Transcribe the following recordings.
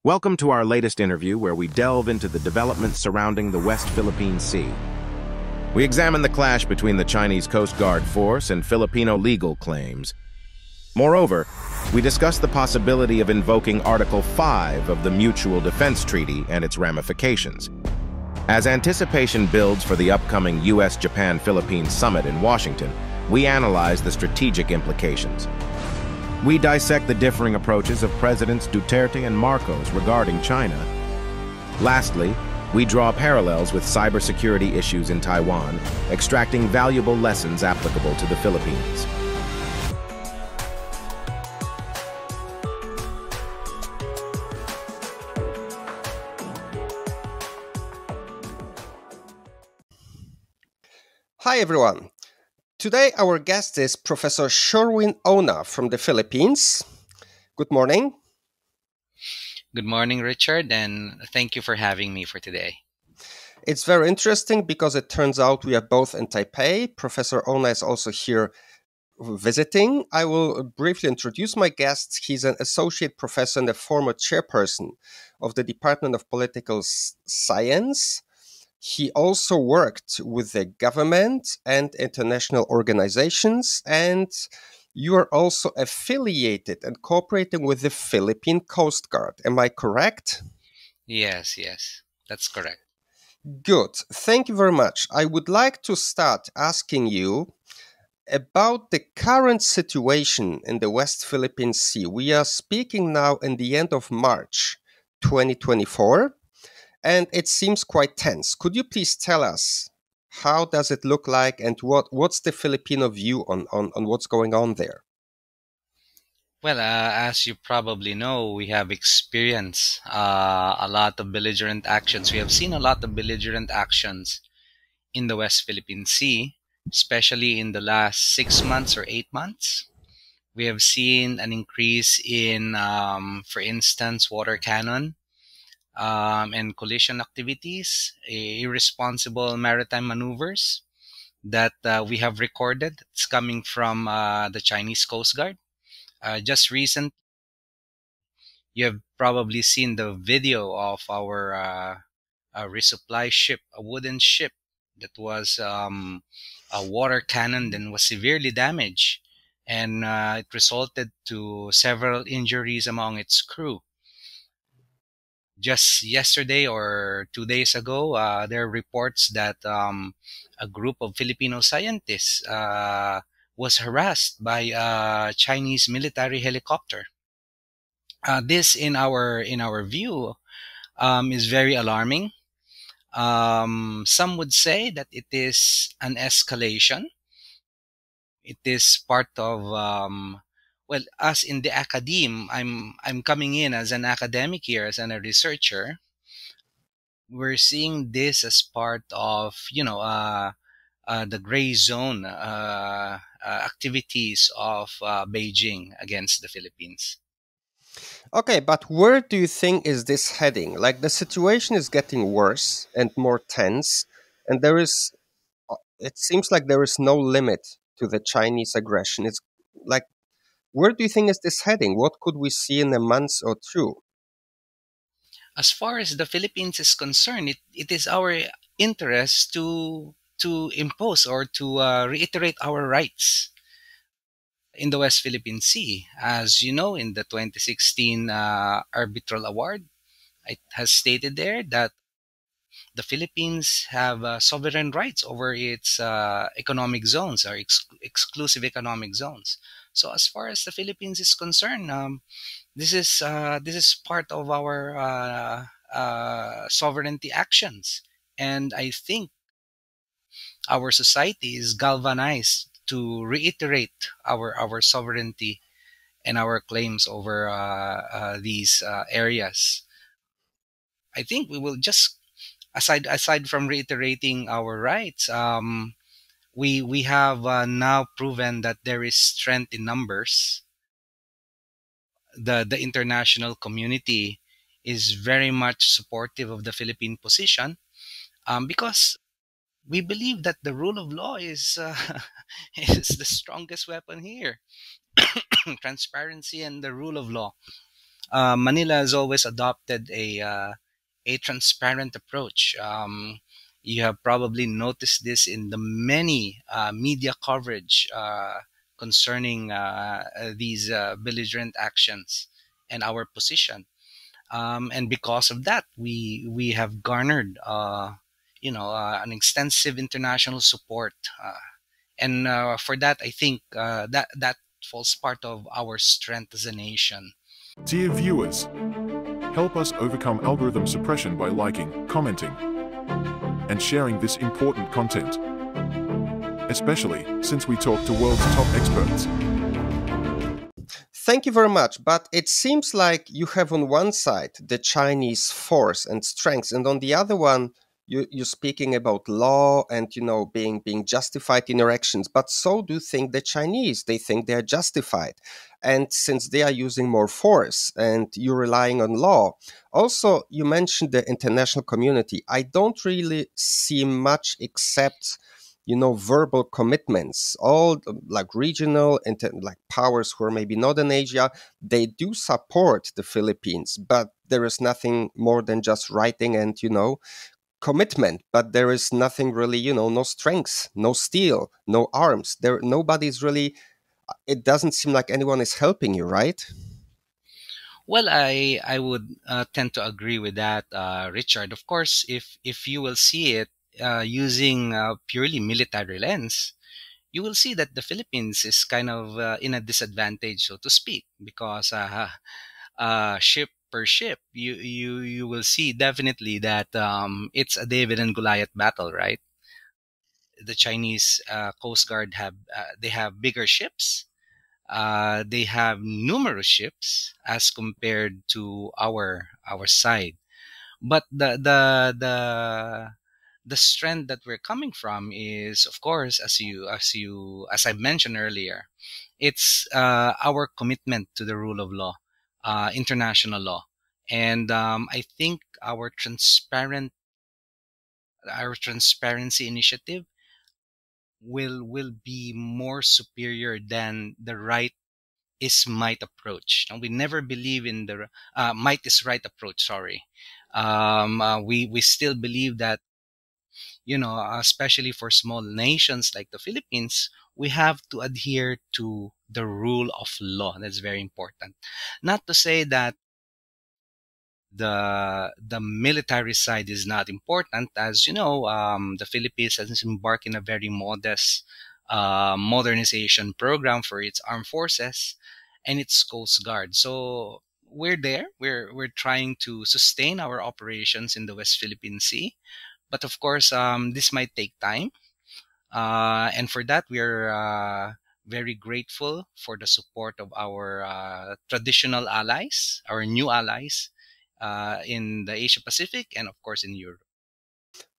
Welcome to our latest interview where we delve into the developments surrounding the West Philippine Sea. We examine the clash between the Chinese Coast Guard force and Filipino legal claims. Moreover, we discuss the possibility of invoking Article 5 of the Mutual Defense Treaty and its ramifications. As anticipation builds for the upcoming U.S.-Japan-Philippines summit in Washington, we analyze the strategic implications. We dissect the differing approaches of Presidents Duterte and Marcos regarding China. Lastly, we draw parallels with cybersecurity issues in Taiwan, extracting valuable lessons applicable to the Philippines. Hi everyone. Today our guest is Professor Sherwin E from the Philippines. Good morning. Good morning, Richard, and thank you for having me for today. It's very interesting because it turns out we are both in Taipei. Professor Ona is also here visiting. I will briefly introduce my guest. He's an associate professor and a former chairperson of the Department of Political Science. He also worked with the government and international organizations, and you are also affiliated and cooperating with the Philippine Coast Guard. Am I correct? Yes, that's correct. Good. Thank you very much. I would like to start asking you about the current situation in the West Philippine Sea. We are speaking now in the end of March 2024. And it seems quite tense. Could you please tell us how does it look like and what's the Filipino view on what's going on there? Well, as you probably know, we have experienced a lot of belligerent actions. We have seen a lot of belligerent actions in the West Philippine Sea, especially in the last 6 months or 8 months. We have seen an increase in, for instance, water cannon and collision activities, irresponsible maritime maneuvers that we have recorded. It's coming from the Chinese Coast Guard. Just recent, you have probably seen the video of our resupply ship, a wooden ship that was a water cannon and was severely damaged, and it resulted to several injuries among its crew. Just yesterday or 2 days ago, there are reports that a group of Filipino scientists was harassed by a Chinese military helicopter. This, in our view, is very alarming. Some would say that it is an escalation. It is part of well, us in the academe, I'm coming in as an academic here, as a researcher. We're seeing this as part of the gray zone activities of Beijing against the Philippines. Okay, but where do you think is this heading? Like the situation is getting worse and more tense, and it seems like there is no limit to the Chinese aggression. It's like, where do you think is this heading? What could we see in a month or two? As far as the Philippines is concerned, it is our interest to impose or to reiterate our rights in the West Philippine Sea. As you know, in the 2016 arbitral award, it has stated there that the Philippines have sovereign rights over its economic zones or exclusive economic zones. So as far as the Philippines is concerned, this is part of our sovereignty actions, and I think our society is galvanized to reiterate our sovereignty and our claims over these areas. I think we will just, aside from reiterating our rights, we have now proven that there is strength in numbers. The international community is very much supportive of the Philippine position, because we believe that the rule of law is is the strongest weapon here. Transparency and the rule of law. Manila has always adopted a transparent approach. You have probably noticed this in the many media coverage concerning these belligerent actions and our position. And because of that, we have garnered, an extensive international support. And for that, I think that falls part of our strength as a nation. Dear viewers, help us overcome algorithm suppression by liking, commenting, and sharing this important content, especially since we talk to world's top experts. Thank you very much. But it seems like you have on one side the Chinese force and strength, and on the other one, you're speaking about law and being justified in your actions. But so do think the Chinese. They think they are justified, and since they are using more force, and you're relying on law. Also, you mentioned the international community. I don't really see much except verbal commitments. All like regional like powers who are maybe not in Asia, they do support the Philippines, but there is nothing more than just writing and commitment. But there is nothing really, no strength, no steel, no arms. There, nobody's really. It doesn't seem like anyone is helping you, right? Well, I would tend to agree with that, Richard. Of course, if you will see it using purely military lens, you will see that the Philippines is kind of in a disadvantage, so to speak, because ship per ship, you will see definitely that it's a David and Goliath battle, right? The Chinese Coast Guard they have bigger ships. They have numerous ships as compared to our side. But the strength that we're coming from is, of course, as I mentioned earlier, it's our commitment to the rule of law, international law, and I think our transparency initiative will be more superior than the right is might approach. And we never believe in the might is right approach. Sorry, we still believe that, especially for small nations like the Philippines, we have to adhere to the rule of law. That's very important. Not to say that the military side is not important. As you know, the Philippines has embarked in a very modest modernization program for its armed forces and its coast guard. So we're there. We're trying to sustain our operations in the West Philippine Sea, but of course, this might take time. And for that, we are very grateful for the support of our traditional allies, our new allies in the Asia Pacific, and of course in Europe.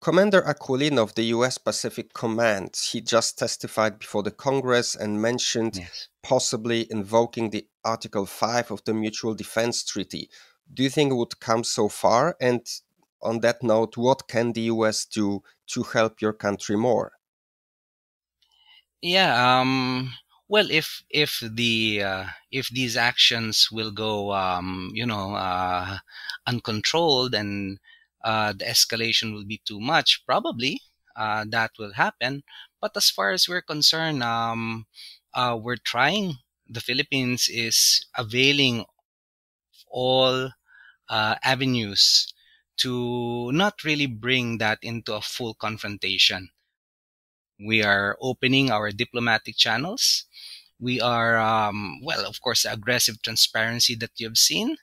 Commander Aquilino of the US Pacific Command, he just testified before the Congress and mentioned Yes. possibly invoking the Article 5 of the Mutual Defense Treaty. Do you think it would come so far? And on that note, what can the US do to help your country more? Yeah. Well, if these actions will go, uncontrolled, and the escalation will be too much, probably that will happen. But as far as we're concerned, we're trying. The Philippines is availing all avenues to not really bring that into a full confrontation. We are opening our diplomatic channels. We are, well, of course, the aggressive transparency that you've seen.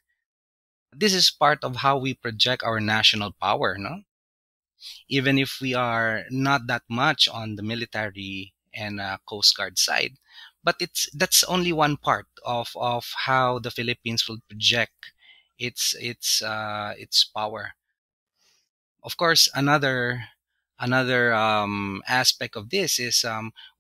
This is part of how we project our national power, no? Even if we are not that much on the military and Coast Guard side. But that's only one part of how the Philippines will project its power. Of course, another aspect of this is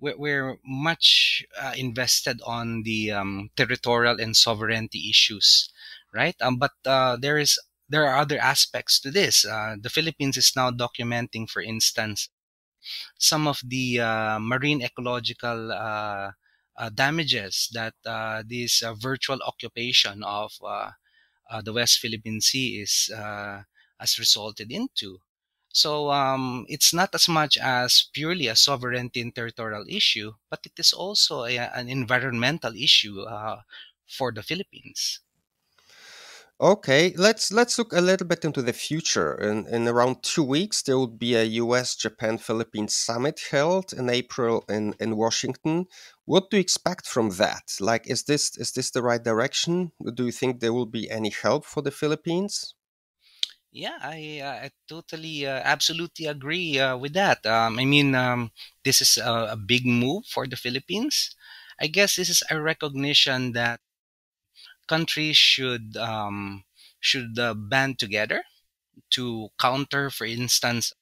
we're much invested on the territorial and sovereignty issues, right? But there are other aspects to this. The Philippines is now documenting, for instance, some of the marine ecological damages that this virtual occupation of the West Philippine Sea is has resulted into. So it's not as much as purely a sovereignty and territorial issue, but it is also an environmental issue for the Philippines. Okay, let's look a little bit into the future. In around 2 weeks, there will be a U.S. Japan Philippines summit held in April in Washington. What do you expect from that? Like, is this the right direction? Do you think there will be any help for the Philippines? Yeah, I totally, absolutely agree with that. I mean, this is a big move for the Philippines. I guess this is a recognition that countries should band together to counter, for instance,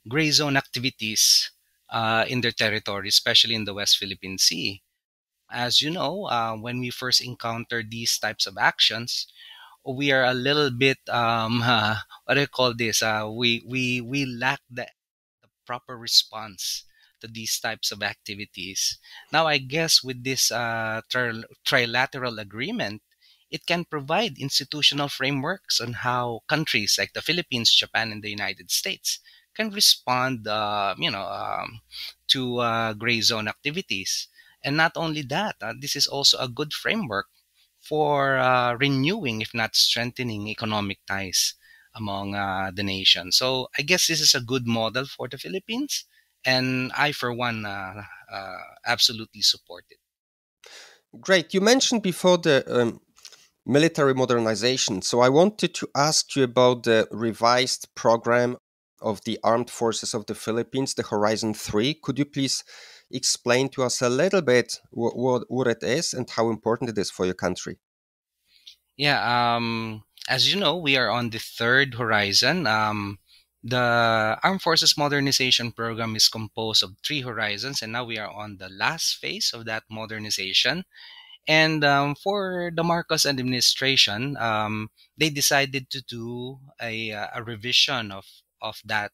gray zone activities in their territory, especially in the West Philippine Sea. As you know, when we first encountered these types of actions, we are a little bit what do I call this? We lack the proper response to these types of activities. Now, I guess with this trilateral agreement, it can provide institutional frameworks on how countries like the Philippines, Japan, and the United States can respond, to gray zone activities. And not only that, this is also a good framework for renewing, if not strengthening, economic ties among the nation. So I guess this is a good model for the Philippines, and I, for one, absolutely support it. Great. You mentioned before the military modernization. So I wanted to ask you about the revised program of the Armed Forces of the Philippines, the Horizon 3. Could you please explain to us a little bit what it is and how important it is for your country? Yeah, as you know, we are on the third horizon. The Armed Forces Modernization Program is composed of three horizons, and now we are on the last phase of that modernization. And for the Marcos administration, they decided to do a revision of that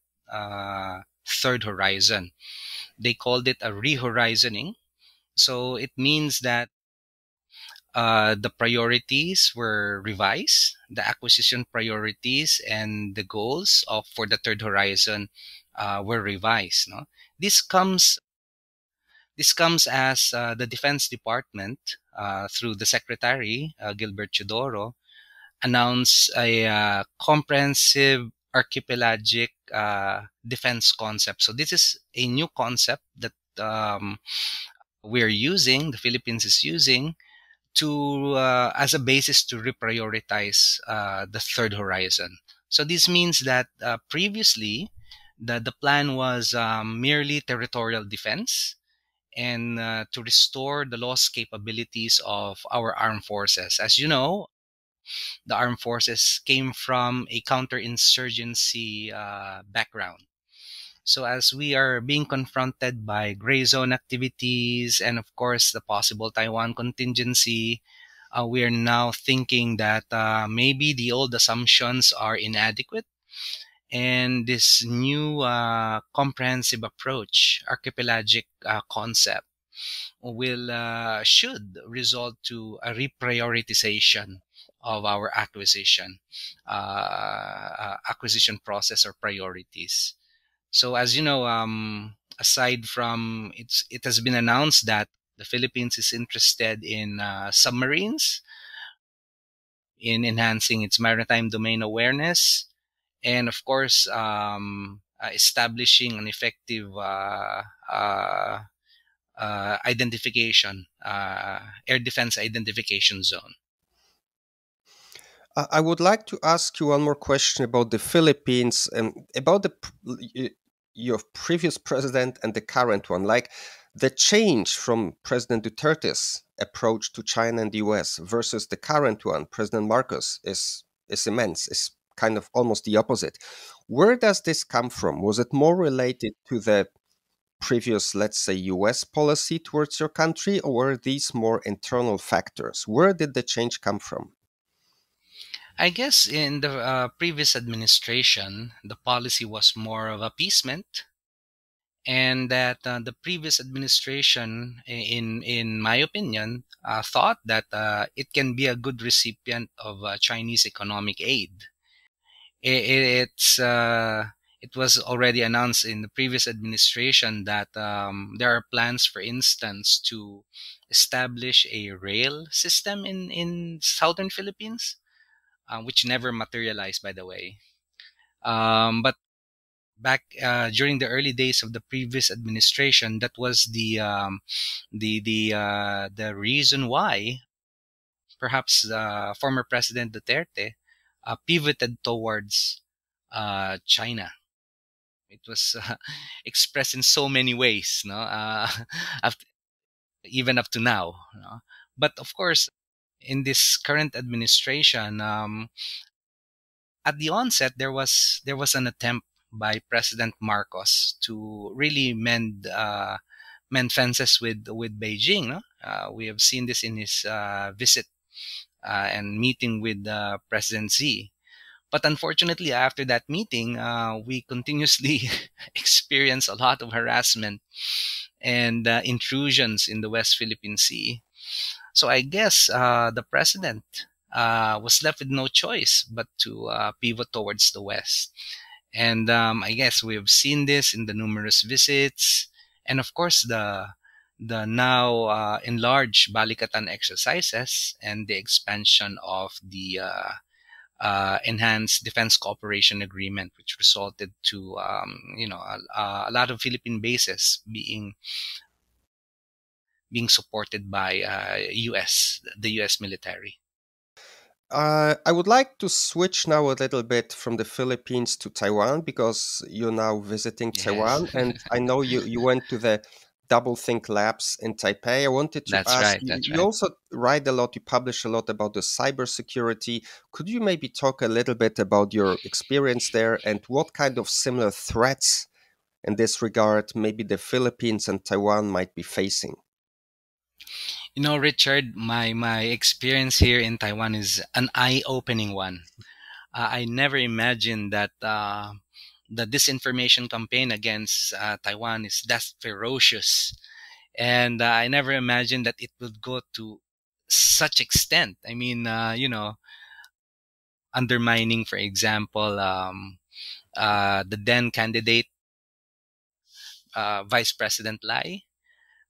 third horizon. They called it a re-horizoning. So it means that the priorities were revised, the acquisition priorities and the goals of for the third horizon were revised. No? This comes this comes as the Defense Department, through the Secretary, Gilbert Chodoro, announced a comprehensive archipelagic defense concept. So this is a new concept that the Philippines is using to as a basis to reprioritize the third horizon. So this means that previously the plan was merely territorial defense and to restore the lost capabilities of our armed forces. As you know, the armed forces came from a counterinsurgency background. So as we are being confronted by gray zone activities and of course the possible Taiwan contingency, we are now thinking that maybe the old assumptions are inadequate, and this new comprehensive approach, archipelagic concept, will should result to a reprioritization of our acquisition process or priorities. So as you know, aside from it has been announced that the Philippines is interested in submarines, in enhancing its maritime domain awareness, and of course, establishing an effective identification, air defense identification zone. I would like to ask you one more question about the Philippines and about your previous president and the current one. Like the change from President Duterte's approach to China and the US versus the current one, President Marcos, is immense. Is kind of almost the opposite. Where does this come from? Was it more related to the previous, let's say, US policy towards your country, or were these more internal factors? Where did the change come from? I guess in the previous administration, the policy was more of appeasement, and that the previous administration, in my opinion, thought that it can be a good recipient of Chinese economic aid. It was already announced in the previous administration that there are plans, for instance, to establish a rail system in southern Philippines, which never materialized, by the way. But back during the early days of the previous administration, that was the reason why perhaps former President Duterte pivoted towards China. It was expressed in so many ways, no, up- even up to now. No? But of course, in this current administration, at the onset, there was an attempt by President Marcos to really mend fences with Beijing. No? We have seen this in his visit and meeting with President Xi. But unfortunately, after that meeting, we continuously experience a lot of harassment and intrusions in the West Philippine Sea. So I guess the president was left with no choice but to pivot towards the West. And I guess we've seen this in the numerous visits, and of course the now enlarged Balikatan exercises and the expansion of the enhanced defense cooperation agreement, which resulted to a lot of Philippine bases being supported by the U.S. military. I would like to switch now a little bit from the Philippines to Taiwan because you're now visiting Yes, Taiwan, and I know you went to the Doublethink Labs in Taipei. I wanted to that's ask right. you, That's you right. also write a lot, you publish a lot about the cybersecurity. Could you maybe talk a little bit about your experience there and what kind of similar threats in this regard maybe the Philippines and Taiwan might be facing? Richard, my experience here in Taiwan is an eye-opening one. I never imagined that the disinformation campaign against Taiwan is that ferocious, and I never imagined that it would go to such extent. I mean, undermining, for example, the then candidate, Vice President Lai.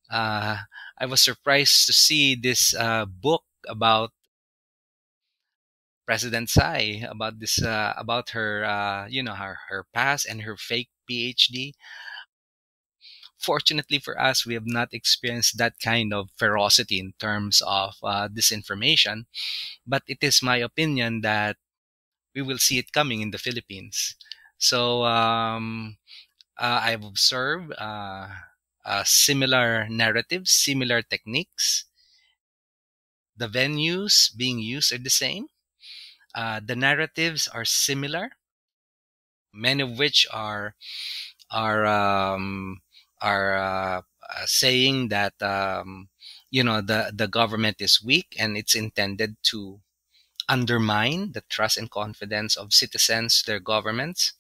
Uh, I was surprised to see this book about President Tsai, about this about her her past and her fake PhD. Fortunately for us, we have not experienced that kind of ferocity in terms of disinformation. But it is my opinion that we will see it coming in the Philippines. So I've observed similar narratives, similar techniques. The venues being used are the same. The narratives are similar, many of which are saying that the government is weak and it's intended to undermine the trust and confidence of citizens, their governments.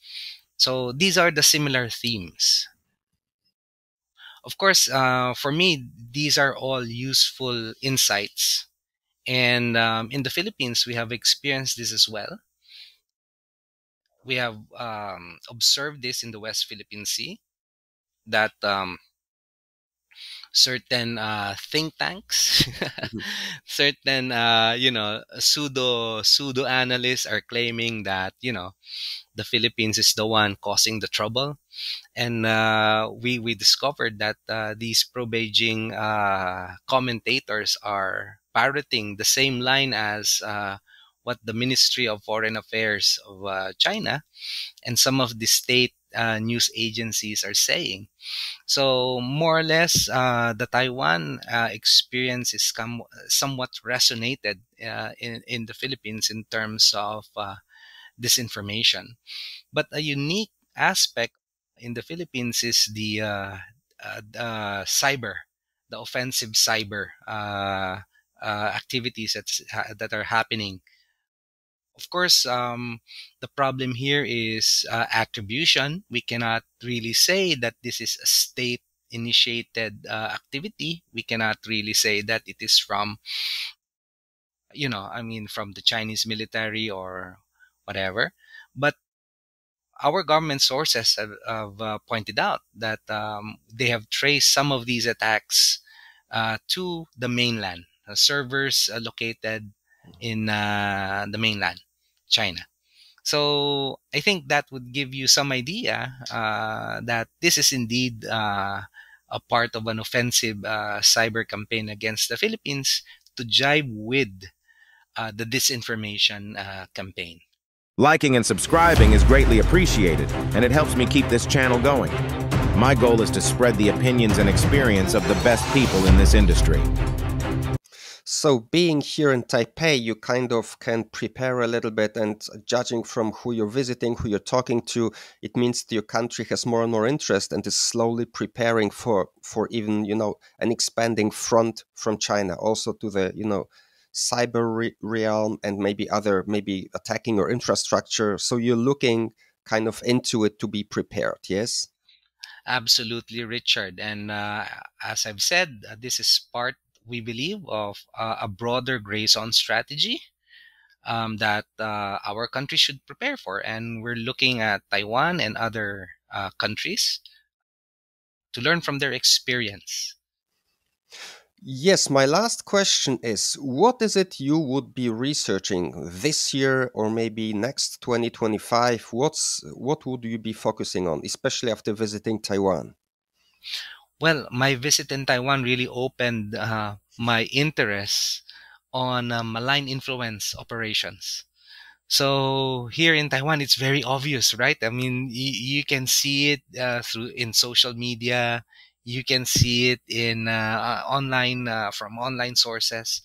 So these are the similar themes. Of course, for me, these are all useful insights. And in the Philippines, we have experienced this as well. We have observed this in the West Philippine Sea, that certain think tanks, Mhm. certain pseudo analysts are claiming that the Philippines is the one causing the trouble, and we discovered that these pro Beijing commentators are parroting the same line as what the Ministry of Foreign Affairs of China and some of the state news agencies are saying. So more or less, the Taiwan experience is somewhat resonated in the Philippines in terms of disinformation. But a unique aspect in the Philippines is the cyber, the offensive cyber activities that are happening. Of course, the problem here is attribution. We cannot really say that this is a state initiated activity. We cannot really say that it is from, from the Chinese military or whatever. But our government sources have pointed out that they have traced some of these attacks to the mainland, servers located in the mainland, China. So I think that would give you some idea that this is indeed a part of an offensive cyber campaign against the Philippines to jibe with the disinformation campaign. Liking and subscribing is greatly appreciated, and it helps me keep this channel going. My goal is to spread the opinions and experience of the best people in this industry. So being here in Taipei, you kind of can prepare a little bit, and judging from who you're visiting, who you're talking to, it means that your country has more and more interest and is slowly preparing for even, an expanding front from China, also to the, cyber realm, and maybe attacking your infrastructure. So you're looking kind of into it to be prepared, yes? Absolutely, Richard. And as I've said, this is part, we believe, of a broader gray zone strategy that our country should prepare for. And we're looking at Taiwan and other countries to learn from their experience. Yes, my last question is, what is it you would be researching this year or maybe next 2025? What would you be focusing on, especially after visiting Taiwan? Well, my visit in Taiwan really opened my interest on malign influence operations. So here in Taiwan, it's very obvious, right? I mean, you can see it in social media. You can see it in online from online sources,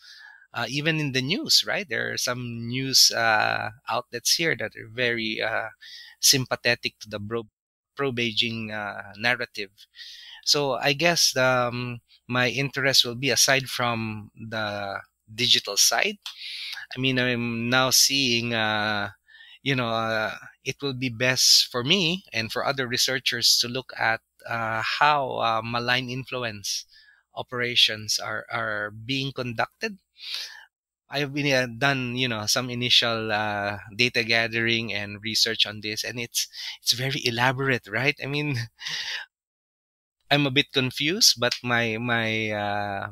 even in the news, right? There are some news outlets here that are very sympathetic to the pro-Beijing narrative. So I guess my interest will be, aside from the digital side, I mean, I'm now seeing, it will be best for me and for other researchers to look at how malign influence operations are being conducted. I've been done, some initial data gathering and research on this, and it's very elaborate, right? I mean, I'm a bit confused, but my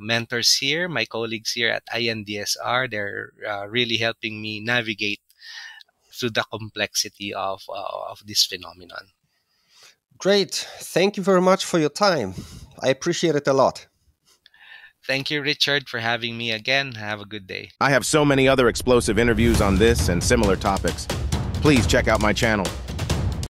mentors here, my colleagues here at INDSR, they're really helping me navigate through the complexity of this phenomenon. Great. Thank you very much for your time. I appreciate it a lot. Thank you, Richard, for having me again. Have a good day. I have so many other explosive interviews on this and similar topics. Please check out my channel.